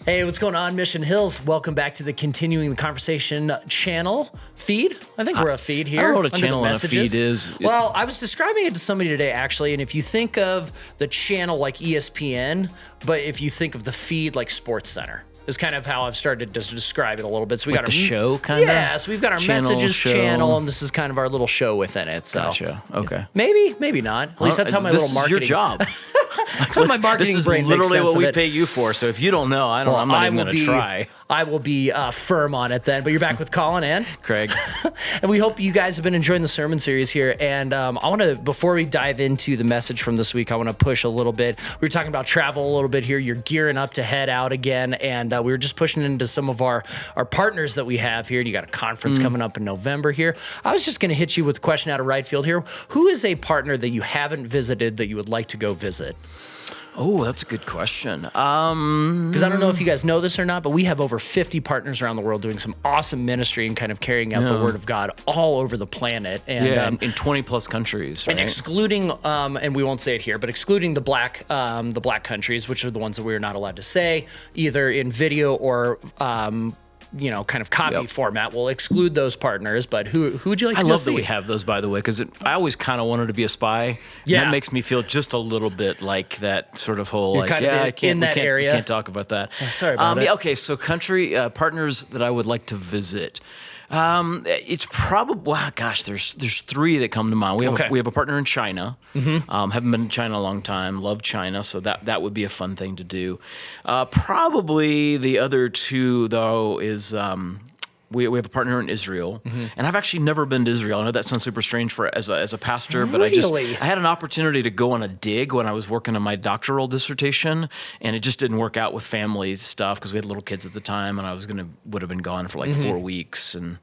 Hey, what's going on, Mission Hills? Welcome back to the Continuing the Conversation channel feed. I think we're a feed here. I don't know what a channel and a feed is. Well, I was describing it to somebody today, actually, and if you think of the channel like ESPN, but if you think of the feed like Sports Center, is kind of how I've started to describe it a little bit. So we got the our show kind of? Yeah, so we've got our messages channel, and this is kind of our little show within it. So Gotcha. Okay. Maybe not. At least that's how my little marketing. This is your job. That's how my marketing brain makes sense of it. This is literally what we pay you for. So if you don't know, I'm not even going to try. I will be firm on it then. But you're back with Colin and Craig. And we hope you guys have been enjoying the sermon series here. And I want to, before we dive into the message from this week, I want to push a little bit. We were talking about travel a little bit here. You're gearing up to head out again. And we were just pushing into some of our partners that we have here. And you got a conference coming up in November here. I was just going to hit you with a question out of right field here. Who is a partner that you haven't visited that you would like to go visit? Oh, that's a good question. Because I don't know if you guys know this or not, but we have over 50 partners around the world doing some awesome ministry and kind of carrying out the word of God all over the planet. And, in 20 plus countries. Right? And excluding, and we won't say it here, but excluding the black countries, which are the ones that we are not allowed to say, either in video or kind of copy format. We'll exclude those partners, but who would you like to go see? I love that we have those, by the way, because I always kind of wanted to be a spy. Yeah. And that makes me feel just a little bit like that sort of whole, You're kind of in that area. We can't talk about that. Sorry about it. Okay, so country partners that I would like to visit. It's probably, there's three that come to mind. We have a partner in China. Haven't been in China a long time. Love China, so that would be a fun thing to do. Probably the other two, though, is we have a partner in Israel, and I've actually never been to Israel. I know that sounds super strange as a pastor, but I had an opportunity to go on a dig when I was working on my doctoral dissertation, and it just didn't work out with family stuff because we had little kids at the time, and I would have been gone for like 4 weeks and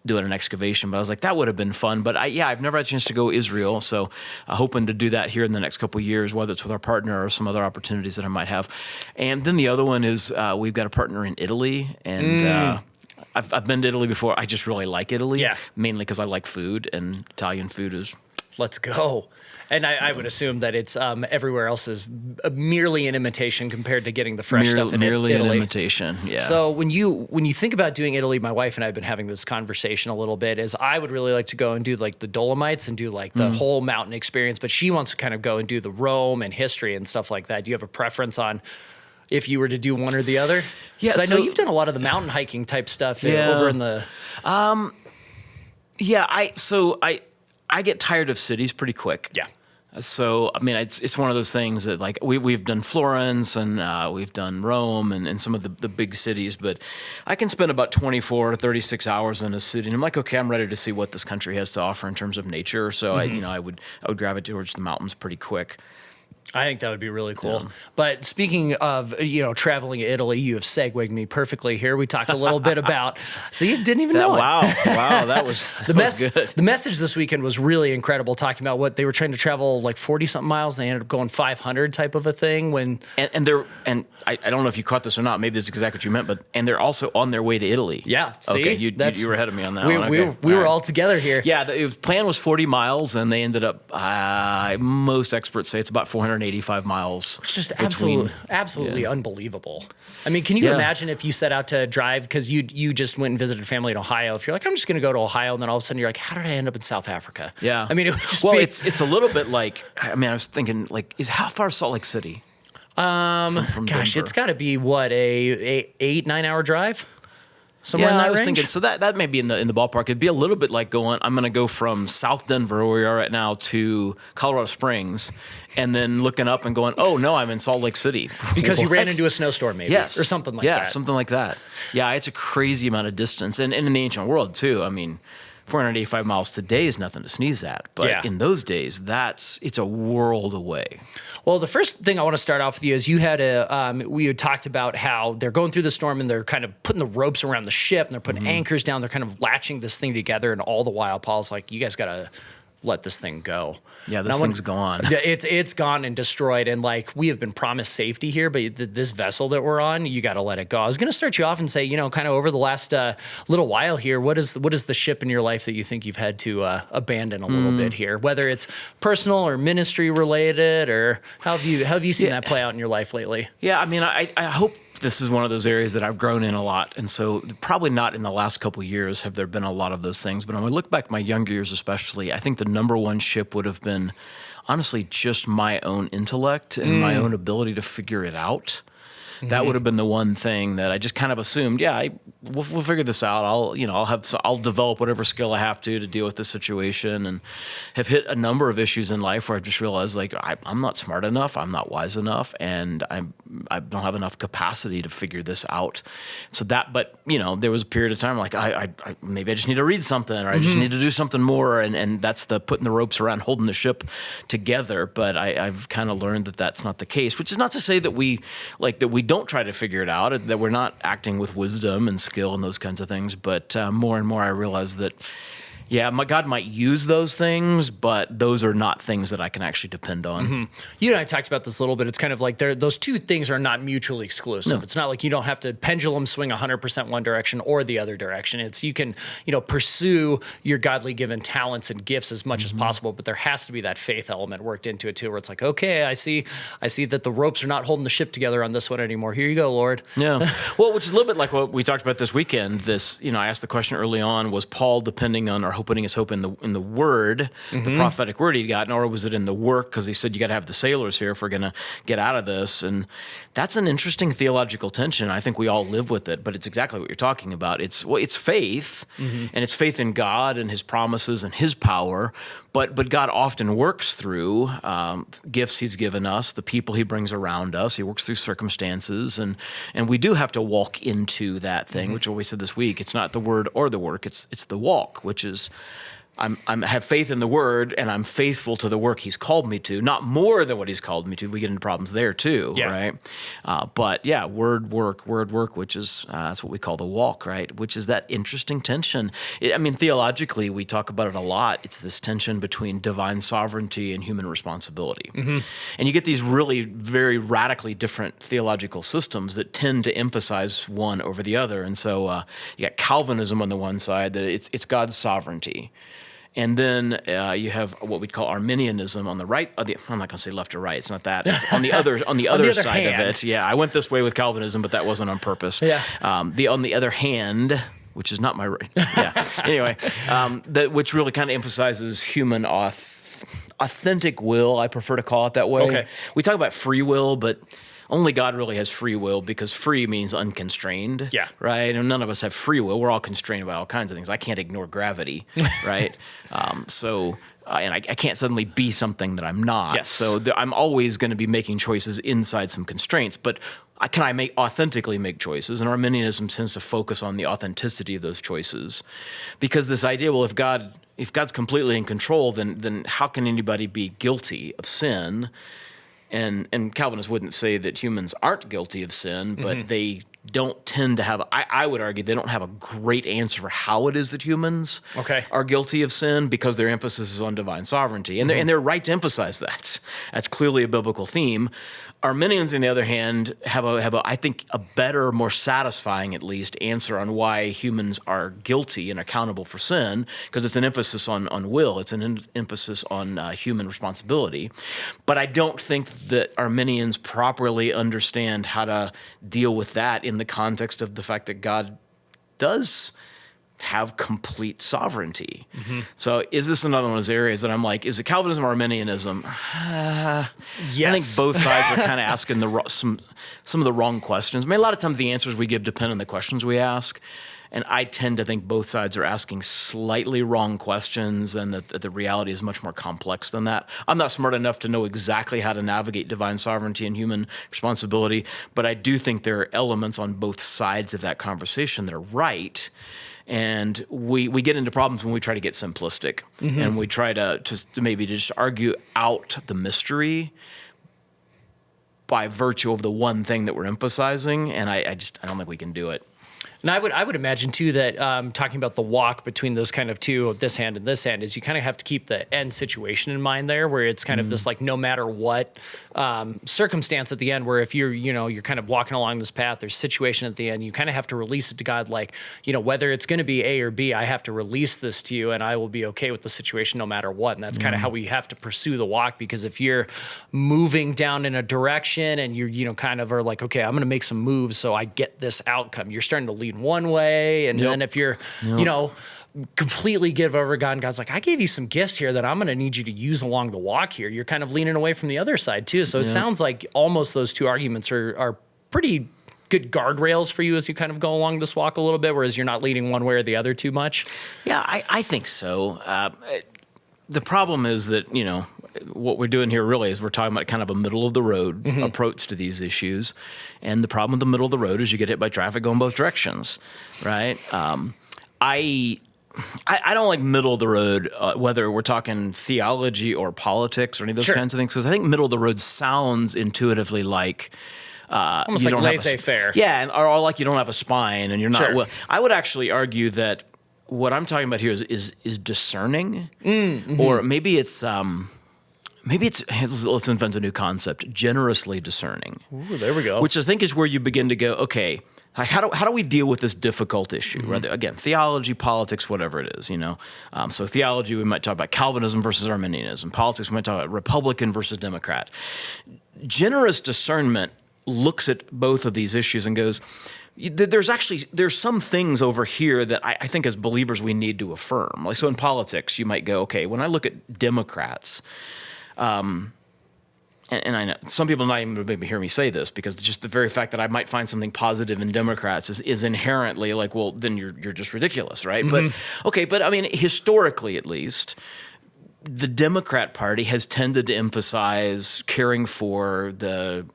doing an excavation, but I was like, that would have been fun. But I've never had a chance to go Israel, so hoping to do that here in the next couple of years, whether it's with our partner or some other opportunities that I might have. And then the other one is we've got a partner in Italy, and I've been to Italy before. I just really like Italy, mainly because I like food, and Italian food is... Let's go. And I would assume that it's everywhere else is merely an imitation compared to getting the fresh stuff in Italy. Merely an imitation, yeah. So when you think about doing Italy, my wife and I have been having this conversation a little bit, is I would really like to go and do like the Dolomites and do like the whole mountain experience, but she wants to kind of go and do the Rome and history and stuff like that. Do you have a preference on if you were to do one or the other? Yeah, I know you've done a lot of the mountain hiking type stuff over in the... I get tired of cities pretty quick. Yeah. So, I mean, it's one of those things that, like, we've done Florence and we've done Rome and some of the big cities, but I can spend about 24 to 36 hours in a city, and I'm like, okay, I'm ready to see what this country has to offer in terms of nature. So, I would gravitate towards the mountains pretty quick. I think that would be really cool. Yeah. But speaking of, traveling to Italy, you have segued me perfectly here. We talked a little bit about, so you didn't even know it. Wow, that was good. The message this weekend was really incredible, talking about what they were trying to travel like 40-something miles, and they ended up going 500 type of a thing. I don't know if you caught this or not, maybe this is exactly what you meant, but they're also on their way to Italy. Yeah, see? Okay, you were ahead of me on that one. Okay. We were all together here. Yeah, the plan was 40 miles, and they ended up, most experts say it's about 485 miles. It's just absolutely unbelievable. I mean, can you imagine if you set out to drive, because you just went and visited family in Ohio, if you're like, I'm just going to go to Ohio, and then all of a sudden you're like, how did I end up in South Africa? Yeah. I mean, it would just it's a little bit like, I was thinking, like, how far is Salt Lake City? From Denver? It's got to be, what, a 8-9 hour drive? Somewhere in that I was range? thinking, so that may be in the ballpark. It'd be a little bit like I'm going to go from South Denver, where we are right now, to Colorado Springs, and then looking up and going, oh, no, I'm in Salt Lake City. Because you ran into a snowstorm, maybe, or something like that. Yeah, something like that. Yeah, it's a crazy amount of distance. And in the ancient world, too. I mean, 485 miles today is nothing to sneeze at. But in those days, it's a world away. Well, the first thing I want to start off with you is you had we had talked about how they're going through the storm and they're kind of putting the ropes around the ship and they're putting anchors down. They're kind of latching this thing together, and all the while Paul's like, you guys got to let this thing go. Yeah, this thing's gone. It's gone and destroyed, and like, we have been promised safety here, but this vessel that we're on, you got to let it go. I was going to start you off and say, kind of over the last little while here, what is the ship in your life that you think you've had to abandon a little bit here, whether it's personal or ministry related, or how have you seen that play out in your life lately? Yeah, I mean, I hope this is one of those areas that I've grown in a lot. And so probably not in the last couple of years have there been a lot of those things. But when I look back my younger years especially, I think the number one ship would have been honestly just my own intellect and my own ability to figure it out. That would have been the one thing that I just kind of assumed. Yeah, we'll figure this out. I'll develop whatever skill I have to deal with this situation, and have hit a number of issues in life where I've just realized like I'm not smart enough, I'm not wise enough, and I don't have enough capacity to figure this out. So but there was a period of time like I maybe I just need to read something, or I just need to do something more, and that's the putting the ropes around holding the ship together. But I've kind of learned that that's not the case, which is not to say that we don't try to figure it out, that we're not acting with wisdom and skill and those kinds of things. But more and more I realize that, my God might use those things, but those are not things that I can actually depend on. You and I talked about this a little bit. It's kind of like those two things are not mutually exclusive. No. It's not like you don't have to pendulum swing 100% one direction or the other direction. It's you can pursue your godly given talents and gifts as much as possible, but there has to be that faith element worked into it too, where it's like, okay, I see that the ropes are not holding the ship together on this one anymore. Here you go, Lord. Yeah. Well, which is a little bit like what we talked about this weekend. I asked the question early on: was Paul depending on or putting his hope in the word, the prophetic word he'd gotten, or was it in the work? Because he said you got to have the sailors here if we're going to get out of this. And that's an interesting theological tension. I think we all live with it, but it's exactly what you're talking about. It's faith, and it's faith in God and His promises and His power. But God often works through gifts He's given us, the people He brings around us. He works through circumstances, and we do have to walk into that thing, which is what we said this week. It's not the word or the work; it's the walk, which is I have faith in the word, and I'm faithful to the work He's called me to. Not more than what He's called me to. We get into problems there too, right? But word work, which is that's what we call the walk, right? Which is that interesting tension. Theologically, we talk about it a lot. It's this tension between divine sovereignty and human responsibility, and you get these really very radically different theological systems that tend to emphasize one over the other. And so you got Calvinism on the one side, that it's God's sovereignty. And then you have what we'd call Arminianism on the right. I'm not going to say left or right. It's not that. It's on the other side of it. Yeah, I went this way with Calvinism, but that wasn't on purpose. Yeah. On the other hand, which is not my right. Yeah. Anyway, which really kind of emphasizes human authentic will. I prefer to call it that way. Okay. We talk about free will, but only God really has free will, because free means unconstrained, right? And none of us have free will. We're all constrained by all kinds of things. I can't ignore gravity, right? And I can't suddenly be something that I'm not. Yes. So I'm always going to be making choices inside some constraints, but can I authentically make choices? And Arminianism tends to focus on the authenticity of those choices, because this idea, well, if God's completely in control, then how can anybody be guilty of sin? And Calvinists wouldn't say that humans aren't guilty of sin, but they don't tend to have, I would argue, they don't have a great answer for how it is that humans are guilty of sin, because their emphasis is on divine sovereignty. And they're right to emphasize that. That's clearly a biblical theme. Arminians, on the other hand, have I think a better, more satisfying at least answer on why humans are guilty and accountable for sin, because it's an emphasis on will. It's an emphasis on human responsibility. But I don't think that Arminians properly understand how to deal with that in the context of the fact that God does have complete sovereignty. So is this another one of those areas that I'm like, is it Calvinism or Arminianism? Yes. I think both sides are kind of asking some of the wrong questions. A lot of times the answers we give depend on the questions we ask. And I tend to think both sides are asking slightly wrong questions, and that the reality is much more complex than that. I'm not smart enough to know exactly how to navigate divine sovereignty and human responsibility, but I do think there are elements on both sides of that conversation that are right. And we get into problems when we try to get simplistic, and we try to maybe just argue out the mystery by virtue of the one thing that we're emphasizing. And I don't think we can do it. And I would imagine too that talking about the walk between those kind of two, this hand and this hand, is you kind of have to keep the end situation in mind there, where it's kind of this like no matter what circumstance at the end, where if you're kind of walking along this path, there's situation at the end, you kind of have to release it to God, like, whether it's going to be A or B, I have to release this to you, and I will be okay with the situation no matter what. And that's kind of how we have to pursue the walk, because if you're moving down in a direction and you kind of are like, okay, I'm going to make some moves so I get this outcome, you're starting to lean one way, and then if you're completely give over God, and God's like, I gave you some gifts here that I'm going to need you to use along the walk here, you're kind of leaning away from the other side too. So it sounds like almost those two arguments are pretty good guardrails for you as you kind of go along this walk a little bit, whereas you're not leaning one way or the other too much. Yeah, I think so. The problem is that, what we're doing here really is we're talking about kind of a middle of the road approach to these issues. And the problem with the middle of the road is you get hit by traffic going both directions, right? I don't like middle of the road, whether we're talking theology or politics or any of those kinds of things, because I think middle of the road sounds intuitively like almost like laissez-faire. Yeah, or like you don't have a spine and you're not. Well, I would actually argue that what I'm talking about here is discerning, or maybe it's let's invent a new concept: generously discerning. Ooh, there we go. Which I think is where you begin to go, okay, how do we deal with this difficult issue? Right? Again, theology, politics, whatever it is, So theology, we might talk about Calvinism versus Arminianism. Politics, we might talk about Republican versus Democrat. Generous discernment looks at both of these issues and goes, there's some things over here that I think as believers we need to affirm. Like, so in politics, you might go, okay, when I look at Democrats, and I know some people not even maybe hear me say this, because just the very fact that I might find something positive in Democrats is inherently like, well, then you're just ridiculous, right? But I mean, historically at least, the Democrat Party has tended to emphasize caring for the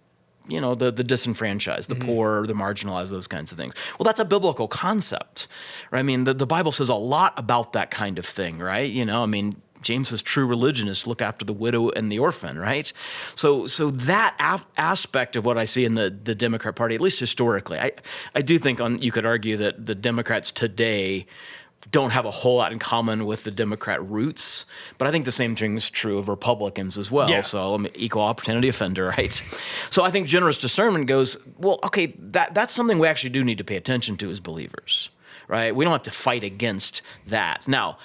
disenfranchised, the poor, the marginalized, those kinds of things. Well, that's a biblical concept, right? I mean, the Bible says a lot about that kind of thing, right? James says true religion is to look after the widow and the orphan, right? So that aspect of what I see in the Democrat Party, at least historically, I do think you could argue that the Democrats today don't have a whole lot in common with the Democrat roots, but I think the same thing is true of Republicans as well. Yeah. So I'm an equal opportunity offender, right? So I think generous discernment goes, well, okay, that's something we actually do need to pay attention to as believers, right? We don't have to fight against that. Now,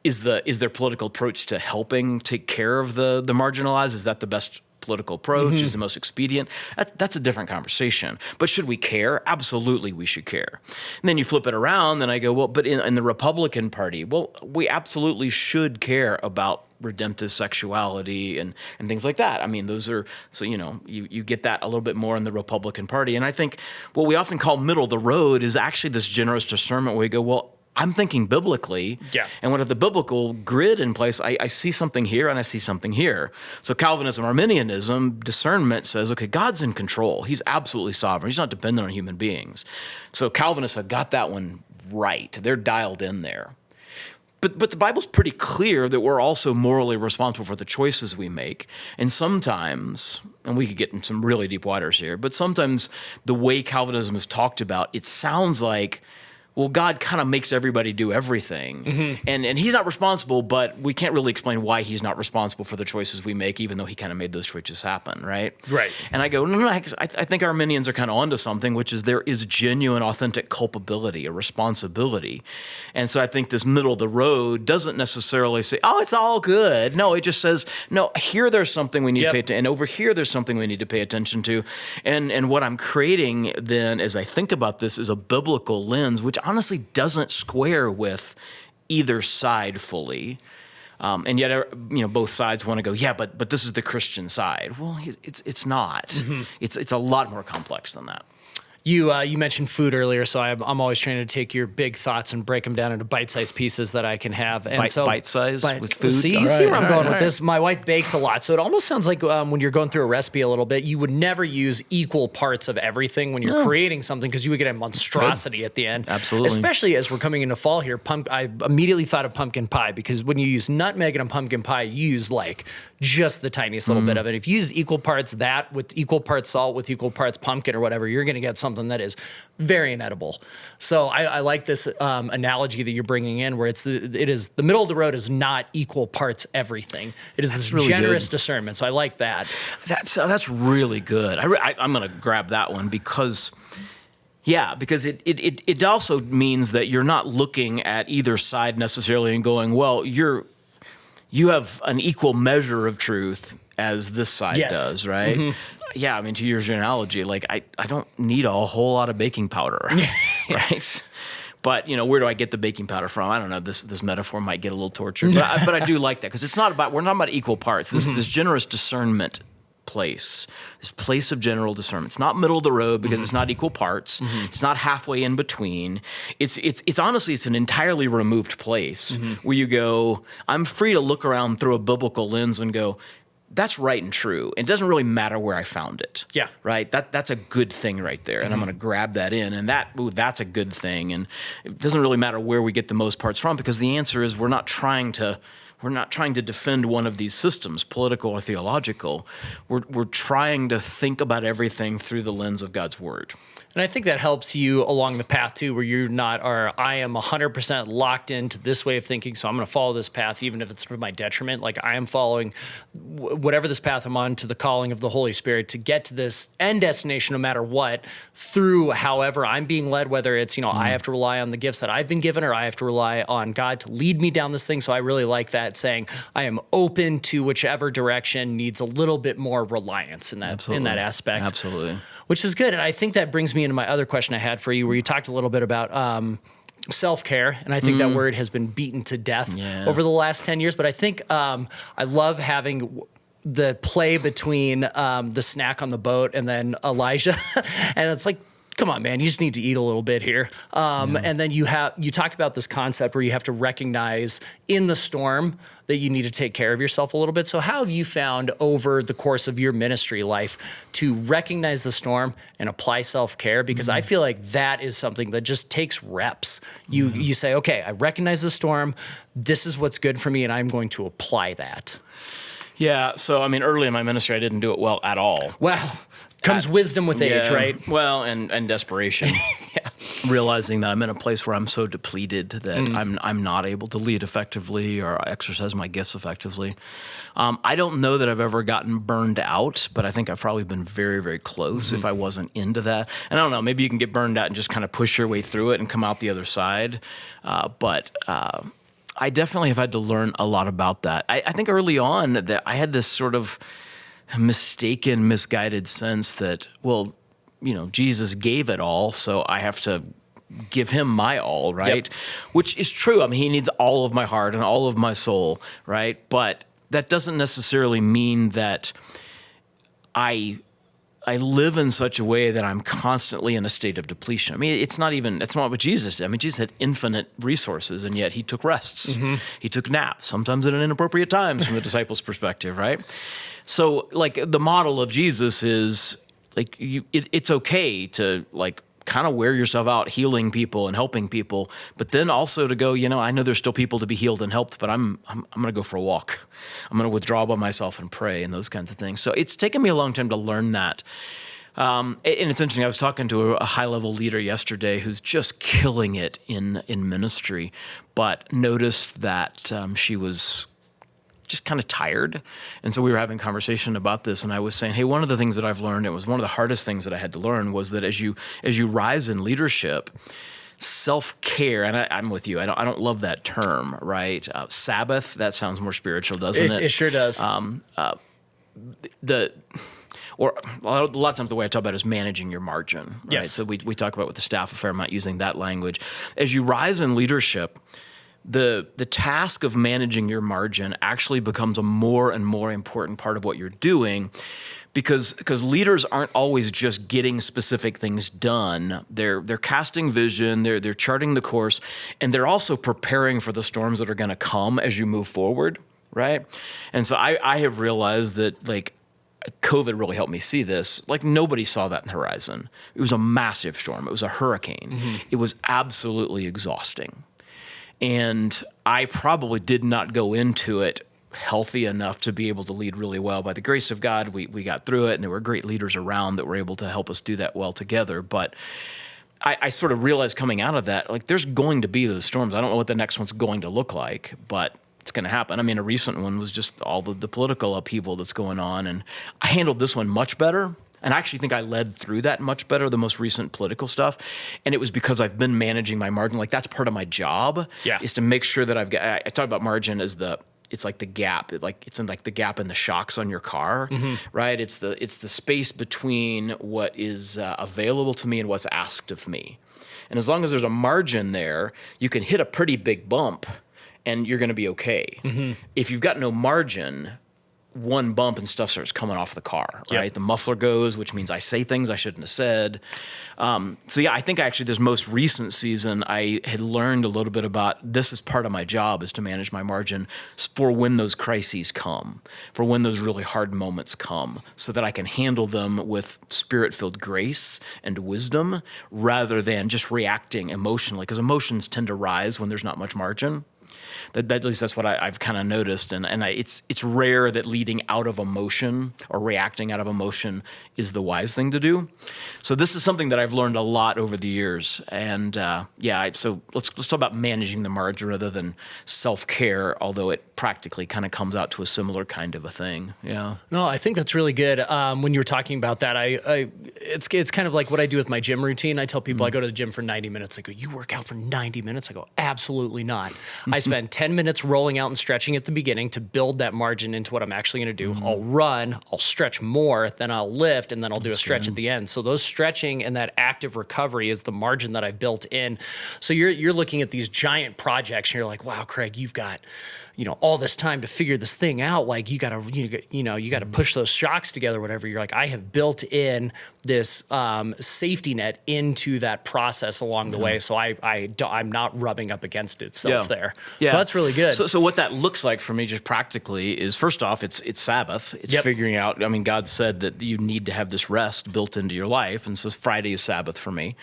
is their political approach to helping take care of the marginalized, is that the best political approach, is the most expedient? That's a different conversation. But should we care? Absolutely, we should care. And then you flip it around, and I go, well, but in the Republican Party, well, we absolutely should care about redemptive sexuality and things like that. I mean, those are, so, you get that a little bit more in the Republican Party. And I think what we often call middle of the road is actually this generous discernment where we go, well, I'm thinking biblically, and when I have the biblical grid in place, I see something here and I see something here. So Calvinism, Arminianism, discernment says, okay, God's in control. He's absolutely sovereign. He's not dependent on human beings. So Calvinists have got that one right. They're dialed in there. But the Bible's pretty clear that we're also morally responsible for the choices we make. And sometimes, and we could get in some really deep waters here, but sometimes the way Calvinism is talked about, it sounds like, well, God kind of makes everybody do everything. And he's not responsible, but we can't really explain why he's not responsible for the choices we make, even though he kind of made those choices happen, right? Right. And I go, no, I think Arminians are kind of onto something, which is there is genuine, authentic culpability, a responsibility. And so I think this middle of the road doesn't necessarily say, oh, it's all good. No, it just says, no, here there's something we need to pay attention, and over here there's something we need to pay attention to. And what I'm creating then as I think about this is a biblical lens, which honestly doesn't square with either side fully. And yet, both sides want to go, yeah, but this is the Christian side. Well, it's not. It's a lot more complex than that. You mentioned food earlier, so I'm always trying to take your big thoughts and break them down into bite-sized pieces that I can have. And bite-sized with food? See where I'm going with this? My wife bakes a lot, so it almost sounds like when you're going through a recipe a little bit, you would never use equal parts of everything when you're creating something, because you would get a monstrosity at the end. Absolutely. Especially as we're coming into fall here, I immediately thought of pumpkin pie, because when you use nutmeg in a pumpkin pie, you use like just the tiniest little bit of it. If you use equal parts that with equal parts salt with equal parts pumpkin or whatever, you're going to get something something that is very inedible. So I like this analogy that you're bringing in, where it is the middle of the road is not equal parts everything. It is this really generous discernment. So I like that. That's really good. I'm going to grab that one because it also means that you're not looking at either side necessarily and going, well, you have an equal measure of truth as this side does, right? Mm-hmm. Yeah, I mean, to use your analogy, like I don't need a whole lot of baking powder, right? But where do I get the baking powder from? I don't know. This metaphor might get a little tortured, but I do like that because we're not about equal parts. This generous discernment place, this place of general discernment. It's not middle of the road because it's not equal parts. Mm-hmm. It's not halfway in between. It's honestly, it's an entirely removed place where you go, I'm free to look around through a biblical lens and go, that's right and true. It doesn't really matter where I found it. Yeah. Right? That's a good thing right there. And I'm going to grab that in. And that's a good thing. And it doesn't really matter where we get the most parts from, because the answer is we're not trying to defend one of these systems, political or theological. We're trying to think about everything through the lens of God's word. And I think that helps you along the path too, where you're not, I am 100% locked into this way of thinking, so I'm going to follow this path even if it's to my detriment. Like I am following whatever this path I'm on to the calling of the Holy Spirit to get to this end destination no matter what, through however I'm being led, whether it's, I have to rely on the gifts that I've been given or I have to rely on God to lead me down this thing. So I really like that, saying I am open to whichever direction needs a little bit more reliance in that aspect. Absolutely. Which is good. And I think that brings me into my other question I had for you, where you talked a little bit about self-care. And I think that word has been beaten to death over the last 10 years. But I think I love having the play between the snack on the boat and then Elijah. And it's like, come on, man, you just need to eat a little bit here. And then you talked about this concept where you have to recognize in the storm that you need to take care of yourself a little bit. So how have you found over the course of your ministry life to recognize the storm and apply self-care? Because I feel like that is something that just takes reps. You say, okay, I recognize the storm. This is what's good for me, and I'm going to apply that. Yeah. So, I mean, early in my ministry, I didn't do it well at all. Well, comes wisdom with age, right? Well, and desperation. Realizing that I'm in a place where I'm so depleted that I'm not able to lead effectively or exercise my gifts effectively. I don't know that I've ever gotten burned out, but I think I've probably been very, very close if I wasn't into that. And I don't know, maybe you can get burned out and just kind of push your way through it and come out the other side. But I definitely have had to learn a lot about that. I think early on that I had this sort of mistaken, misguided sense that, well, Jesus gave it all, so I have to give him my all, right? Yep. Which is true. I mean, he needs all of my heart and all of my soul, right? But that doesn't necessarily mean that I live in such a way that I'm constantly in a state of depletion. I mean, it's not what Jesus did. I mean, Jesus had infinite resources, and yet he took rests. He took naps, sometimes at inappropriate times from the disciples' perspective, right? So, like, the model of Jesus is, like, it's okay to, like, kind of wear yourself out healing people and helping people, but then also to go, I know there's still people to be healed and helped, but I'm going to go for a walk. I'm going to withdraw by myself and pray and those kinds of things. So it's taken me a long time to learn that. And it's interesting. I was talking to a high-level leader yesterday who's just killing it in ministry, but noticed that she was just kind of tired. And so we were having a conversation about this, and I was saying, hey, one of the things that I've learned, it was one of the hardest things that I had to learn, was that as you rise in leadership, self-care, and I'm with you, I don't love that term, right? Sabbath, that sounds more spiritual, doesn't it? It sure does. Or a lot of times the way I talk about it is managing your margin. Right? Yes. So we talk about with the staff a fair amount using that language. As you rise in leadership, the task of managing your margin actually becomes a more and more important part of what you're doing, because leaders aren't always just getting specific things done. They're casting vision, they're charting the course, and they're also preparing for the storms that are going to come as you move forward, right? And so I have realized that, like, COVID really helped me see this. Like, nobody saw that in the horizon. It was a massive storm. It was a hurricane. It was absolutely exhausting. And I probably did not go into it healthy enough to be able to lead really well. By the grace of God, we got through it, and there were great leaders around that were able to help us do that well together. But I sort of realized coming out of that, like, there's going to be those storms. I don't know what the next one's going to look like, but it's going to happen. I mean, a recent one was just all the political upheaval that's going on, and I handled this one much better. And I actually think I led through that much better, the most recent political stuff. And it was because I've been managing my margin. Like, that's part of my job, is to make sure that I've got, I talk about margin as it's like the gap, it's in like the gap in the shocks on your car, right? It's the space between what is available to me and what's asked of me. And as long as there's a margin there, you can hit a pretty big bump and you're going to be okay. If you've got no margin, one bump and stuff starts coming off the car, right? Yep. The muffler goes, which means I say things I shouldn't have said. So yeah, I think actually this most recent season, I had learned a little bit about this is part of my job, is to manage my margin for when those crises come, for when those really hard moments come, so that I can handle them with spirit-filled grace and wisdom rather than just reacting emotionally, because emotions tend to rise when there's not much margin. At least that's what I've kind of noticed, and it's rare that leading out of emotion or reacting out of emotion is the wise thing to do. So this is something that I've learned a lot over the years, and so let's talk about managing the margin rather than self-care, although it practically kind of comes out to a similar kind of a thing. Yeah. No, I think that's really good. When you were talking about that, it's kind of like what I do with my gym routine. I tell people I go to the gym for 90 minutes. I go, you work out for 90 minutes? I go, absolutely not. I spend 10 minutes rolling out and stretching at the beginning to build that margin into what I'm actually going to do. I'll run, I'll stretch more, then I'll lift, and then I'll do a stretch at the end. So those stretching and that active recovery is the margin that I've built in. So you're looking at these giant projects and you're like, wow, Craig, you've got all this time to figure this thing out. Like you gotta push those shocks together, whatever. You're like, I have built in this safety net into that process along the way. So I'm not rubbing up against itself there. Yeah. So that's really good. So what that looks like for me just practically is, first off, it's Sabbath. It's figuring out, I mean, God said that you need to have this rest built into your life. And so Friday is Sabbath for me.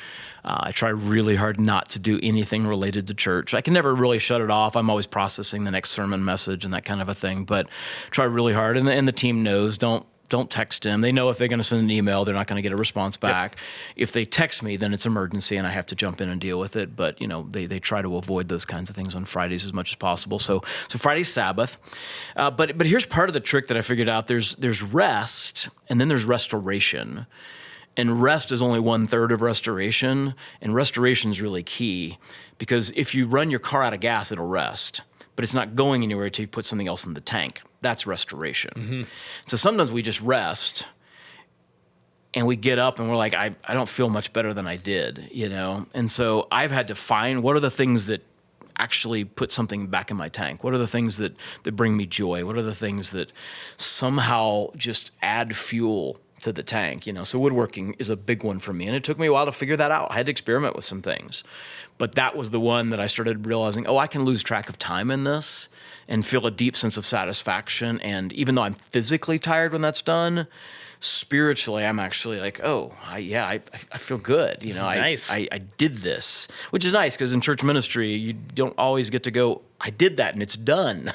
I try really hard not to do anything related to church. I can never really shut it off. I'm always processing the next sermon message and that kind of a thing, but try really hard. And the team knows, don't text them. They know if they're going to send an email, they're not going to get a response back. If they text me, then it's emergency and I have to jump in and deal with it. But they try to avoid those kinds of things on Fridays as much as possible. So Friday's Sabbath. But here's part of the trick that I figured out. There's rest, and then there's restoration. And rest is only 1/3 of restoration, and restoration is really key, because if you run your car out of gas, it'll rest, but it's not going anywhere until you put something else in the tank. That's restoration. So sometimes we just rest, and we get up and we're like, I don't feel much better than I did, And so I've had to find, what are the things that actually put something back in my tank? What are the things that bring me joy? What are the things that somehow just add fuel to the tank? So woodworking is a big one for me, and it took me a while to figure that out. I had to experiment with some things, but that was the one that I started realizing, I can lose track of time in this and feel a deep sense of satisfaction. And even though I'm physically tired when that's done, spiritually, I'm actually like, I feel good. Nice. I did this, which is nice, because in church ministry, you don't always get to go, I did that and it's done.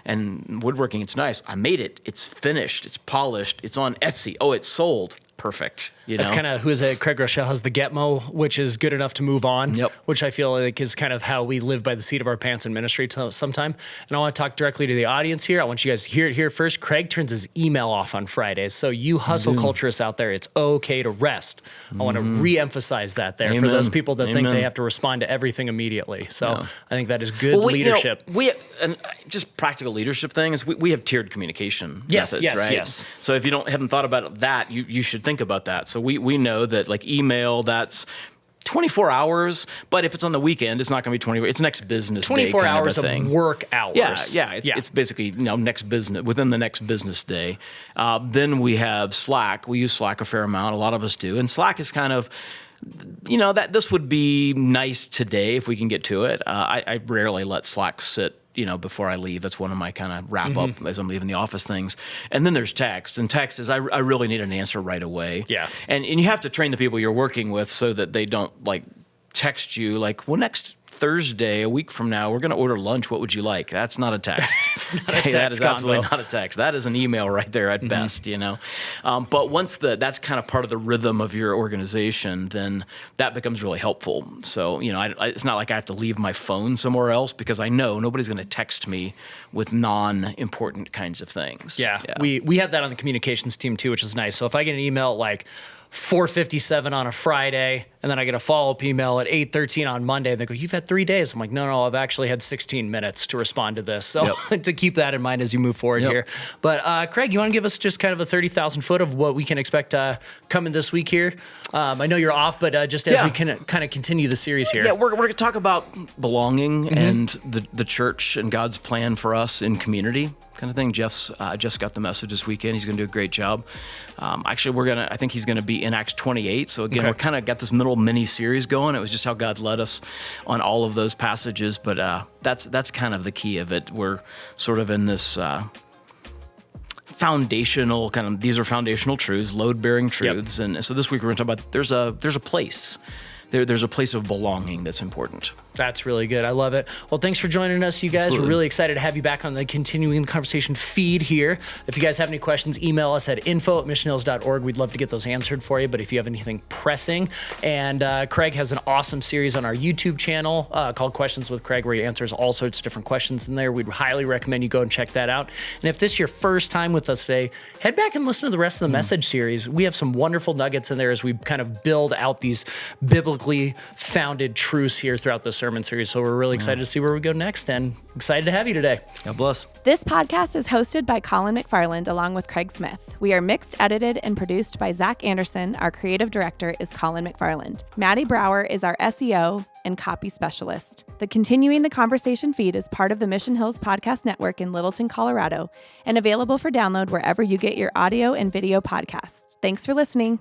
And woodworking, it's nice. I made it. It's finished. It's polished. It's on Etsy. Oh, it's sold. Perfect. That's kind of, Craig Rochelle has the Getmo, which is good enough to move on, which I feel like is kind of how we live by the seat of our pants in ministry sometime. And I want to talk directly to the audience here. I want you guys to hear it here first. Craig turns his email off on Fridays. So you hustle culturists out there, it's okay to rest. I want to re-emphasize that there for those people that think they have to respond to everything immediately. So I think that is good leadership. And just practical leadership things, we have tiered communication methods, right? Yes. So if you haven't thought about that, you should think about that. So we know that, like, email, that's 24 hours, but if it's on the weekend, it's not going to be 24. It's next business 24 day. 24 hours of work hours. It's basically next business, within the next business day. Then we have Slack. We use Slack a fair amount. A lot of us do. And Slack is kind of, that this would be nice today if we can get to it. I rarely let Slack sit before I leave. That's one of my kind of wrap up as I'm leaving the office things. And then there's text. And text is, I really need an answer right away. And you have to train the people you're working with so that they don't text you next Thursday, a week from now, we're going to order lunch. What would you like? That's not a text. It's not a text That is absolutely combo. not a text. That is an email right there at best, you know. But once that's kind of part of the rhythm of your organization, then that becomes really helpful. So, you know, it's not like I have to leave my phone somewhere else because I know nobody's going to text me with non-important kinds of things. Yeah. We have that on the communications team too, which is nice. So if I get an email at like 4:57 on a Friday, and then I get a follow-up email at 8:13 on Monday, and they go, "You've had 3 days." I'm like, no, I've actually had 16 minutes to respond to this. So to keep that in mind as you move forward here. But Craig, you want to give us just kind of a 30,000 foot of what we can expect coming this week here? I know you're off, but just as we can kind of continue the series here. Yeah, we're going to talk about belonging and the church and God's plan for us in community kind of thing. Jeff's just got the message this weekend. He's going to do a great job. Actually, I think he's going to be in Acts 28. So again, we're kind of got this middle mini series going. It was just how God led us on all of those passages. But that's kind of the key of it. We're sort of in this foundational these are foundational truths, load-bearing truths. And so this week we're going to talk about there's a place. There's a place of belonging that's important. That's really good. I love it. Well, thanks for joining us, you guys. Absolutely. We're really excited to have you back on the Continuing the Conversation feed here. If you guys have any questions, email us at info@missionhills.org. We'd love to get those answered for you, but if you have anything pressing, and Craig has an awesome series on our YouTube channel called Questions with Craig, where he answers all sorts of different questions in there. We'd highly recommend you go and check that out. And if this is your first time with us today, head back and listen to the rest of the message series. We have some wonderful nuggets in there as we kind of build out these biblically founded truths here throughout the sermon series. So we're really excited to see where we go next, and excited to have you today. God bless. This podcast is hosted by Colin McFarland along with Craig Smith. We are mixed, edited, and produced by Zach Anderson. Our creative director is Colin McFarland. Maddie Brower is our SEO and copy specialist. The Continuing the Conversation feed is part of the Mission Hills Podcast Network in Littleton, Colorado, and available for download wherever you get your audio and video podcasts. Thanks for listening.